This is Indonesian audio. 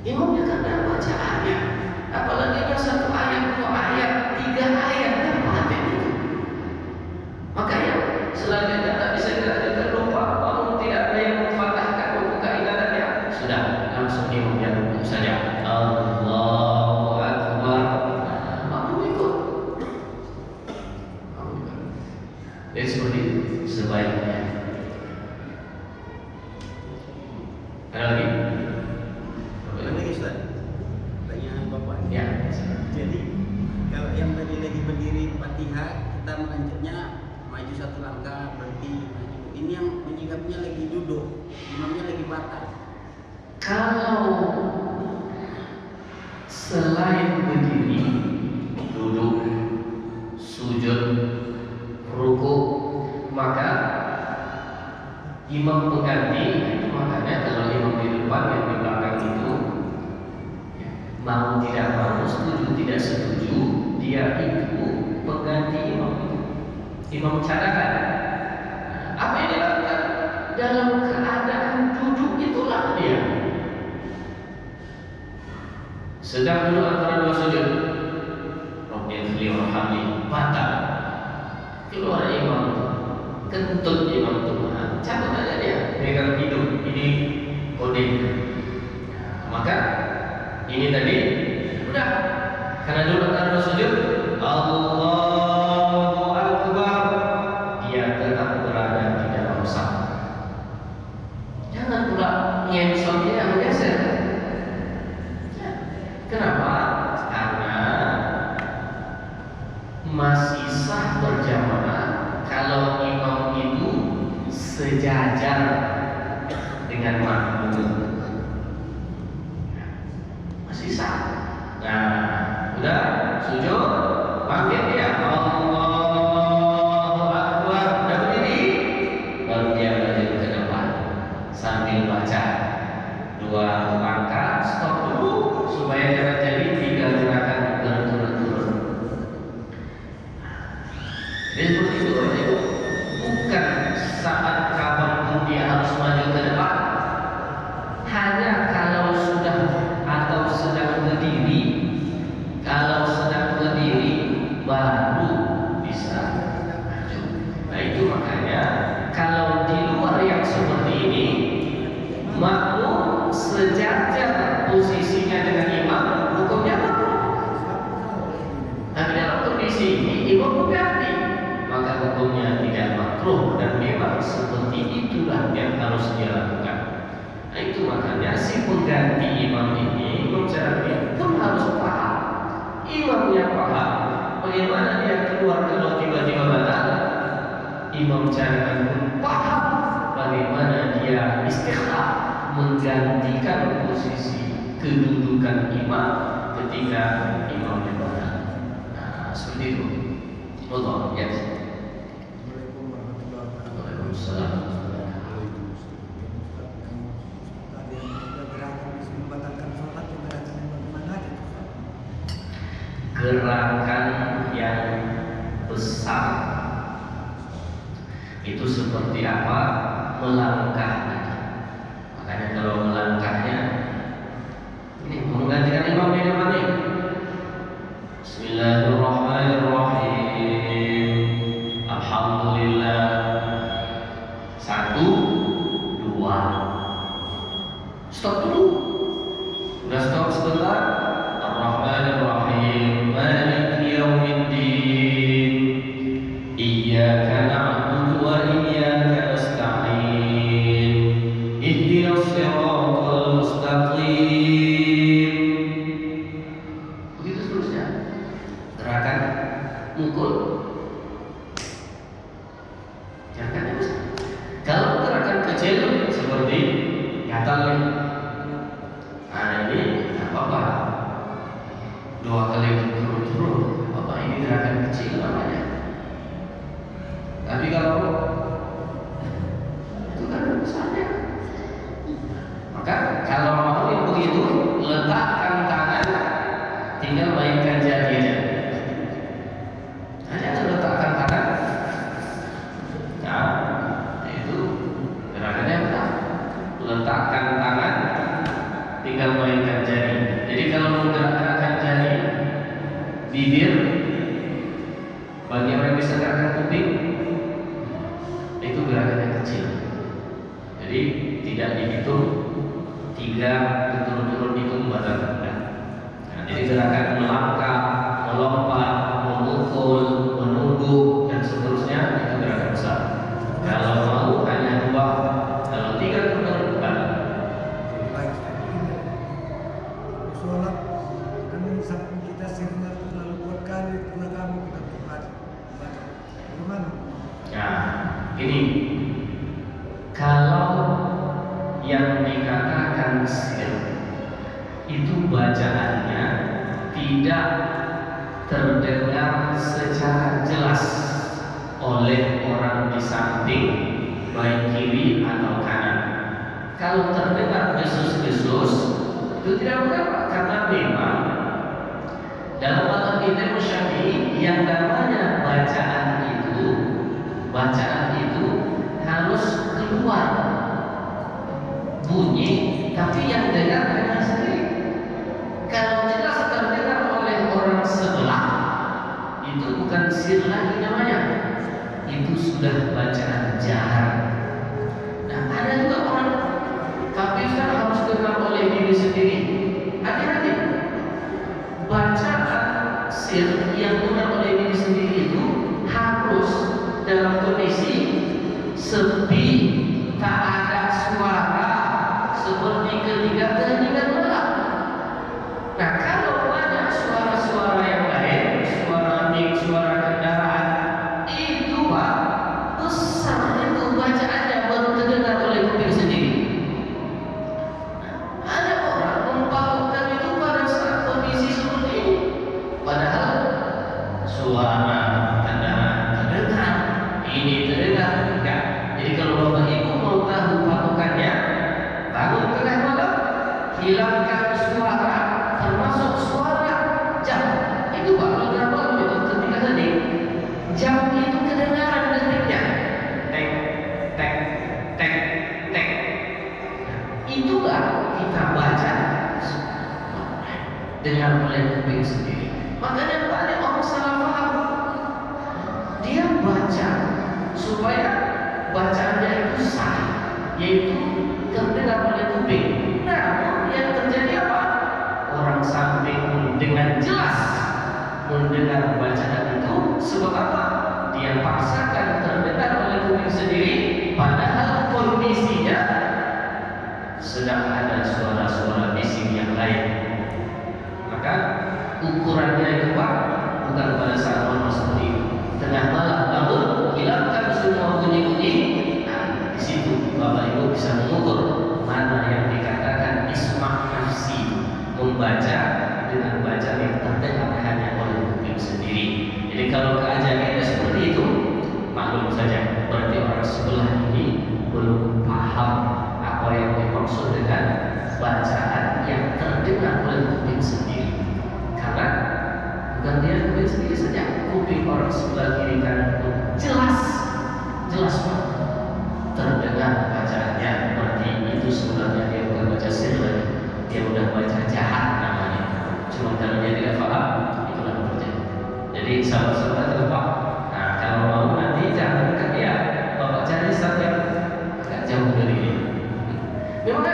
Imamnya kadang baca ayat, apalagi ada satu ayat, dua ayat, tiga ayat, dan mati itu. Maka ya selanjutnya tak bisa kita lupa, bangun tidak ada yang memfatahkan membuka ibadatnya, sudah langsung imamnya rukuk saja. Allahu Akbar. Bangun ikut. Jadi seperti itu sebaiknya. Ada lagi? Ustaz, pertanyaan Bapak. Ya. Jadi kalau yang tadi lagi berdiri Fatihah, kita melanjutnya maju satu langkah berhenti maju. Ini yang menyingkapnya lagi duduk, imamnya lagi batal. Kalau selain berdiri, duduk, sujud, rukuk, maka imam pengganti itu, makanya kalau imam di depan yang di belakang itu mau tidak mau, setuju tidak setuju, dia itu pengganti imam itu, imam cadangan. Apa yang dilakukan? Dalam keadaan duduk itulah dia sedang duduk antara dua sujud, Rabbil warhamni, batal, keluar imam, kentut imam itu, cabut aja dia, pegang hidung, ini kode. Maka ini tadi udah, karena duduk antara dua sujud, Allahu Akbar, dia tetap berada di dalam saf. Jangan pula nyensom dia menggeser. Kenapa? Karena masih sah berjamaah kalau imam itu sejajar dengan makmum, masih sah. Nah, udah sujud, bangkit dia, Allahu Akbar, udah berdiri, baru dia maju ke depan sambil baca dua langkah, stop dulu supaya jangan jadi tiga gerakan berturut-turut. Jadi seperti itu, bukan saat kapanpun dia harus maju ke depan. Hanya kalau sudah atau sedang berdiri, kalau sedang berdiri baru bisa maju. Nah itu makanya kalau di luar yang seperti ini, makmum sejajar posisinya dengan imam, hukumnya makruh. Tapi dalam kondisi ini imam mengganti, maka hukumnya tidak makruh, dan memang seperti itulah yang harus dia lakukan. Nah itu makanya si pengganti imam ini, imam cadangan pun harus paham. Imamnya paham bagaimana dia keluar kalau tiba-tiba batal. Imam cadangan pun paham bagaimana dia istiqlal menggantikan posisi kedudukan imam ketika imam batal. Nah seperti itu. Allah ya. Waalaikumsalam. Gerakan yang besar itu seperti apa? Melangkah. Makanya kalau melangkahnya ini menggantikan imam di depan ini. Bismillahirrahmanirrahim. Alhamdulillah. 1, 2. Stop dulu. Udah stop sebentar. Ar-Rahmanir-Rahim. Maliki yaumiddin. Iyyaka na'budu wa iyyaka nasta'in. Ihdinas siratal mustaqim. Begitu seterusnya. Gerakan mukul. Gerakannya besar. Kalau gerakan kecil seperti gatal, nah ini tidak apa-apa. hingga betul-betul itu membatalkan. Nah, jadi gerakan melangkah, melompat, memukul, menunduk dan seterusnya itu gerakan besar. Kalau mau hanya 2, kalau 3 berdebat. Sholat kan samping kita sirna lalu buat kali pernah kamu kita baca. Bagaimana? Nah, ini kalau yang dikatakan sir itu bacaannya tidak terdengar secara jelas oleh orang di samping, baik kiri atau kanan. Kalau terdengar desus-desus itu tidak mengapa, karena memang dalam mazhab Imam Syafi'i yang namanya bacaan itu harus keluar bunyi, tapi yang dengar hanya sendiri. Kalau jelas terdengar oleh orang sebelah, itu bukan sir lagi namanya, itu sudah bacaan jahar. Nah, ada juga orang tapi sekarang harus dengar oleh diri sendiri. Hati-hati, bacaan sir yang dengar oleh diri sendiri itu harus dalam kondisi sepi, tak ada suara, seperti ketika keheningan malam. Nah, kalau banyak suara-suara yang lain, suara mik, suara kendaraan, itu Pak, besar itu bacaannya baru terdengar oleh kuping sendiri. Ada orang mempatukan itu pada saat kondisi seperti ini, padahal suara kendaraan terdengar, ini terdengar enggak. Jadi kalau Bapak Ibu mau tahu patokannya, bangun tengah malam, hilangkan suara, termasuk suara jam. Itu Pak, kalau tengah malam itu ketika hening, jam itu kedengaran detiknya, tek tek tek tek. Itulah kita baca dengan oleh kuping sendiri. Makanya banyak orang salah paham. Dia baca supaya bacaannya itu sah, yaitu terdengar oleh kuping. Namun yang terjadi apa? Orang samping dengan jelas mendengar bacaan itu. Sebab apa? Dia paksakan terdengar oleh kuping sendiri, padahal kondisinya sedang ada suara-suara bising yang lain. Maka ukurannya itu Pak, bukan pada saat normal seperti itu. Tengah malam bangun, hilangkan semua bunyi-bunyi. Nah, di situ Bapak Ibu bisa mengukur mana yang dikatakan isma' nafsi, membaca dengan bacaan yang terdengar hanya oleh kuping sendiri. Jadi kalau keadaannya seperti itu, maklum saja, berarti orang sebelah ini belum paham apa yang dimaksud dengan bacaan yang terdengar oleh kuping sendiri. Karena bukan dia kuping sendiri saja, kuping orang sebelah kiri kanan pun jelas Pak, terdengar bacaannya. Berarti itu sebenarnya dia bukan baca sir lagi, dia udah baca jahat namanya. Cuma kalau dia tidak paham, itulah yang terjadi. Jadi sahabat-sahabat Bapak, nah kalau mau nanti jangan dekat dia, Bapak cari saat yang agak jauh dari dia. Memang